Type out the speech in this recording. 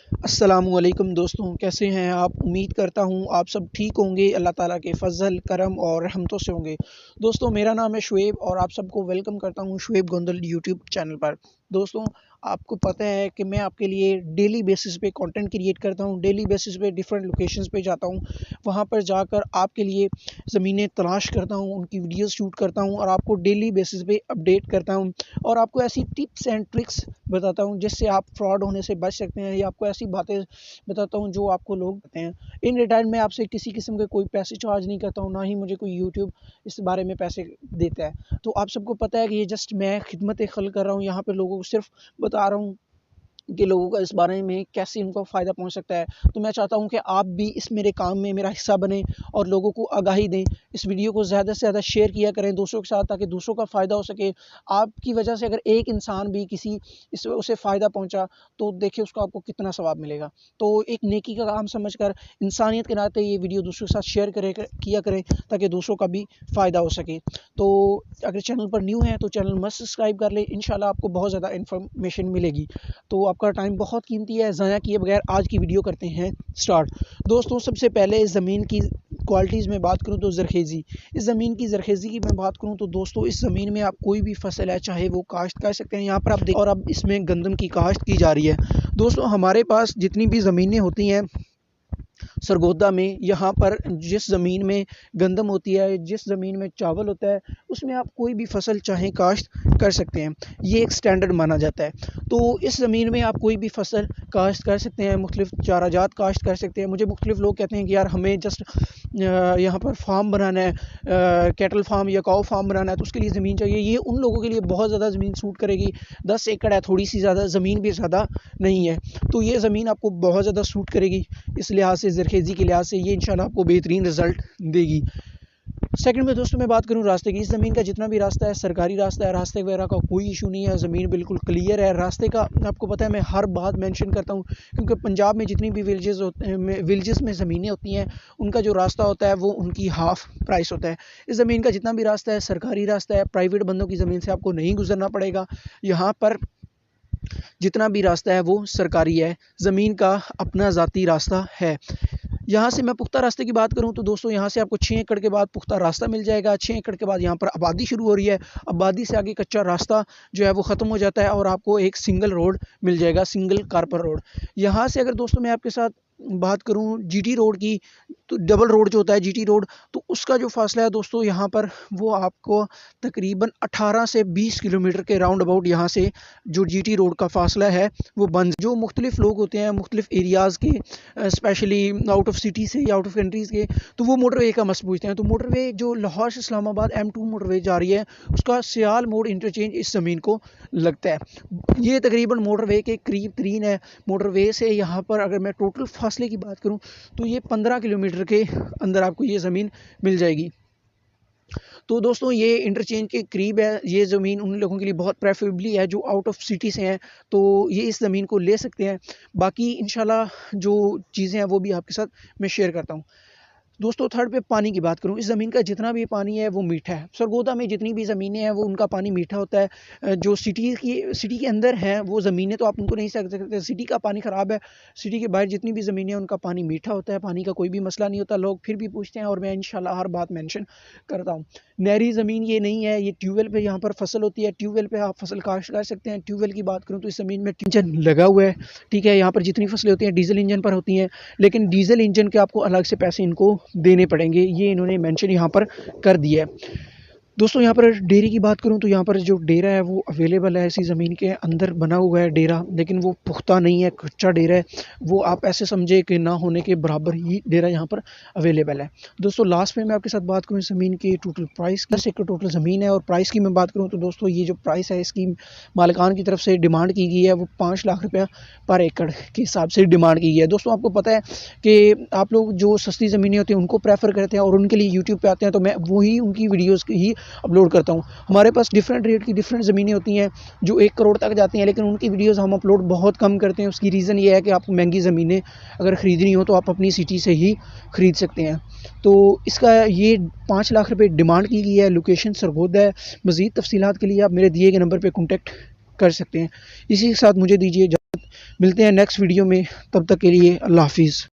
अस्सलामुअलैकुम दोस्तों, कैसे हैं आप? उम्मीद करता हूँ आप सब ठीक होंगे। अल्लाह ताला के फ़ज़ल, करम और रहमतों से होंगे। दोस्तों, मेरा नाम है शुएब और आप सबको वेलकम करता हूँ शुएब गोंदल यूट्यूब चैनल पर। दोस्तों, आपको पता है कि मैं आपके लिए डेली बेसिस पे कंटेंट क्रिएट करता हूँ। डेली बेसिस पे डिफरेंट लोकेशंस पे जाता हूँ। वहाँ पर जाकर आपके लिए ज़मीनें तलाश करता हूँ, उनकी वीडियोज़ शूट करता हूँ और आपको डेली बेसिस पे अपडेट करता हूँ और आपको ऐसी टिप्स एंड ट्रिक्स बताता हूँ जिससे आप फ्रॉड होने से बच सकते हैं, या आपको ऐसी बातें बताता हूँ जो आपको लोग बताते हैं। इन रिटर्न में आपसे किसी किस्म के कोई पैसे चार्ज नहीं करता हूँ, ना ही मुझे कोई यूट्यूब इस बारे में पैसे देता है। तो आप सबको पता है कि ये जस्ट मैं खिदमत खल्क कर रहा हूँ, यहाँ पे लोगों को सिर्फ बता रहा हूँ कि लोगों का इस बारे में कैसे इनको फ़ायदा पहुंच सकता है। तो मैं चाहता हूं कि आप भी इस मेरे काम में मेरा हिस्सा बने और लोगों को आगाही दें। इस वीडियो को ज़्यादा से ज़्यादा शेयर किया करें दूसरों के साथ, ताकि दूसरों का फ़ायदा हो सके। आपकी वजह से अगर एक इंसान भी किसी इस उसे फ़ायदा पहुंचा, तो देखिए उसको आपको कितना सवाब मिलेगा। तो एक नेकी का काम समझकर इंसानियत के नाते ये वीडियो दूसरों के साथ शेयर किया करें, ताकि दूसरों का भी फ़ायदा हो सके। तो अगर चैनल पर न्यू है तो चैनल मस्ट सब्सक्राइब कर लें। इंशाल्लाह आपको बहुत ज़्यादा इन्फॉर्मेशन मिलेगी। तो आपका टाइम बहुत कीमती है, ज़ाया किए बगैर आज की वीडियो करते हैं स्टार्ट। दोस्तों, सबसे पहले इस ज़मीन की क्वालिटीज़ में बात करूं तो ज़रखेज़ी। इस ज़मीन की ज़रखेज़ी की मैं बात करूं तो दोस्तों, इस ज़मीन में आप कोई भी फसल है चाहे वो काश्त कर सकते हैं। यहाँ पर आप देख, और अब इसमें गंदम की काश्त की जा रही है। दोस्तों, हमारे पास जितनी भी ज़मीनें होती हैं सरगोदा में, यहाँ पर जिस ज़मीन में गंदम होती है, जिस ज़मीन में चावल होता है, उसमें आप कोई भी फसल चाहें काश्त कर सकते हैं। ये एक स्टैंडर्ड माना जाता है। तो इस ज़मीन में आप कोई भी फसल काश्त कर सकते हैं, मुख्तलिफ चाराजात काश्त कर सकते हैं। मुझे मुख्तलिफ लोग कहते हैं कि यार हमें जस्ट यहाँ पर फार्म बनाना है, कैटल फार्म या काऊ फार्म बनाना है, तो उसके लिए ज़मीन चाहिए। ये उन लोगों के लिए बहुत ज़्यादा ज़मीन सूट करेगी। 10 एकड़ है, थोड़ी सी ज़्यादा ज़मीन भी ज़्यादा नहीं है, तो ये ज़मीन आपको बहुत ज़्यादा सूट करेगी। इस लिहाज से, ज़रखेज़ी के लिहाज से ये इंशाल्लाह आपको बेहतरीन रिज़ल्ट देगी। सेकंड में दोस्तों मैं बात करूं रास्ते की। इस ज़मीन का जितना भी रास्ता है सरकारी रास्ता है, रास्ते वगैरह का कोई इशू नहीं है, ज़मीन बिल्कुल क्लियर है। रास्ते का आपको पता है, मैं हर बात मेंशन करता हूं, क्योंकि पंजाब में जितनी भी विलेजेस में ज़मीनें होती हैं, उनका जो रास्ता होता है वो उनकी हाफ़ प्राइस होता है। इस ज़मीन का जितना भी रास्ता है सरकारी रास्ता है, प्राइवेट बंदों की ज़मीन से आपको नहीं गुजरना पड़ेगा। यहाँ पर जितना भी रास्ता है वो सरकारी है, ज़मीन का अपना ज़ाती रास्ता है। यहाँ से मैं पुख्ता रास्ते की बात करूँ तो दोस्तों, यहाँ से आपको 6 एकड़ के बाद पुख्ता रास्ता मिल जाएगा। 6 एकड़ के बाद यहाँ पर आबादी शुरू हो रही है। आबादी से आगे कच्चा रास्ता जो है वो ख़त्म हो जाता है और आपको एक सिंगल रोड मिल जाएगा, सिंगल कारपर रोड। यहाँ से अगर दोस्तों मैं आपके साथ बात करूँ जीटी रोड की, तो डबल रोड जो होता है जीटी रोड, तो उसका जो फासला है दोस्तों यहाँ पर, वो आपको तकरीबन 18 से 20 किलोमीटर के राउंड अबाउट यहाँ से जो जीटी रोड का फासला है वो बन। जो मुख्तलिफ लोग होते हैं मुख्तलिफ एरियाज़ के, स्पेशली आउट ऑफ सिटी से या आउट ऑफ कंट्रीज़ के, तो वो मोटरवे का मसला पूछते हैं। तो मोटरवे जो लाहौर से इस्लामाबाद M2 मोटरवे जा रही है, उसका सियाल मोड़ इंटरचेंज इस ज़मीन को लगता है। ये तकरीबन मोटरवे के करीब तरीन है। मोटरवे से यहाँ पर अगर मैं टोटल फासले की बात करूँ तो ये 15 किलोमीटर के अंदर आपको ये ज़मीन मिल जाएगी। तो दोस्तों, ये इंटरचेंज के करीब है। ये ज़मीन उन लोगों के लिए बहुत प्रेफरेबली है जो आउट ऑफ सिटी से हैं, तो ये इस ज़मीन को ले सकते हैं। बाकी इंशाल्लाह जो चीज़ें हैं वो भी आपके साथ मैं शेयर करता हूँ। दोस्तों, थर्ड पे पानी की बात करूँ, इस ज़मीन का जितना भी पानी है वो मीठा है। सरगोदा में जितनी भी ज़मीनें हैं वो उनका पानी मीठा होता है। जो सिटी के अंदर हैं वो ज़मीनें तो आप उनको नहीं सकते, सिटी का पानी ख़राब है। सिटी के बाहर जितनी भी ज़मीनें हैं उनका पानी मीठा होता है, पानी का कोई भी मसला नहीं होता। लोग फिर भी पूछते हैं और मैं इंशाल्लाह हर बात मेंशन करता हूँ। नहरी ज़मीन ये नहीं है, ये ट्यूबवेल पे यहाँ पर फसल होती है। ट्यूबवेल पे आप फसल काश्त कर सकते हैं। ट्यूबवेल की बात करूँ तो इस ज़मीन में इंजन लगा हुआ है, ठीक है। यहाँ पर जितनी फसलें होती हैं डीजल इंजन पर होती हैं, लेकिन डीजल इंजन के आपको अलग से पैसे इनको देने पड़ेंगे, ये इन्होंने मेंशन यहाँ पर कर दिया है। दोस्तों, यहाँ पर डेयरी की बात करूँ तो यहाँ पर जो डेरा है वो अवेलेबल है। इसी ज़मीन के अंदर बना हुआ है डेरा, लेकिन वो पुख्ता नहीं है, कच्चा डेरा है। वो आप ऐसे समझे कि ना होने के बराबर ही डेरा यहाँ पर अवेलेबल है। दोस्तों, लास्ट में मैं आपके साथ बात करूँ इस ज़मीन की टोटल प्राइस, 10 एकड़ टोटल ज़मीन है। और प्राइस की मैं बात करूँ तो दोस्तों, ये जो प्राइस है इसकी मालिकान की तरफ से डिमांड की गई है वो 5 लाख रुपया पर एकड़ के हिसाब से डिमांड की गई है। दोस्तों, आपको पता है कि आप लोग जो सस्ती ज़मीनें होती हैं उनको प्रेफर करते हैं और उनके लिए यूट्यूब पे आते हैं, तो मैं वही उनकी वीडियोज़ ही अपलोड करता हूँ। हमारे पास डिफरेंट रेट की डिफरेंट ज़मीनें होती हैं जो 1 करोड़ तक जाती हैं, लेकिन उनकी वीडियोज़ हम अपलोड बहुत कम करते हैं। उसकी रीज़न ये है कि आपको महंगी ज़मीनें अगर ख़रीदनी हो तो आप अपनी सिटी से ही ख़रीद सकते हैं। तो इसका ये 5 लाख रुपए डिमांड की गई है। लोकेशन सरगोदा है। मज़ीद तफ़सीलात के लिए आप मेरे दिए गए नंबर पर कॉन्टेक्ट कर सकते हैं। इसी के साथ मुझे दीजिए इजाज़त, मिलते हैं नेक्स्ट वीडियो में, तब तक के लिए अल्लाह हाफ़िज़।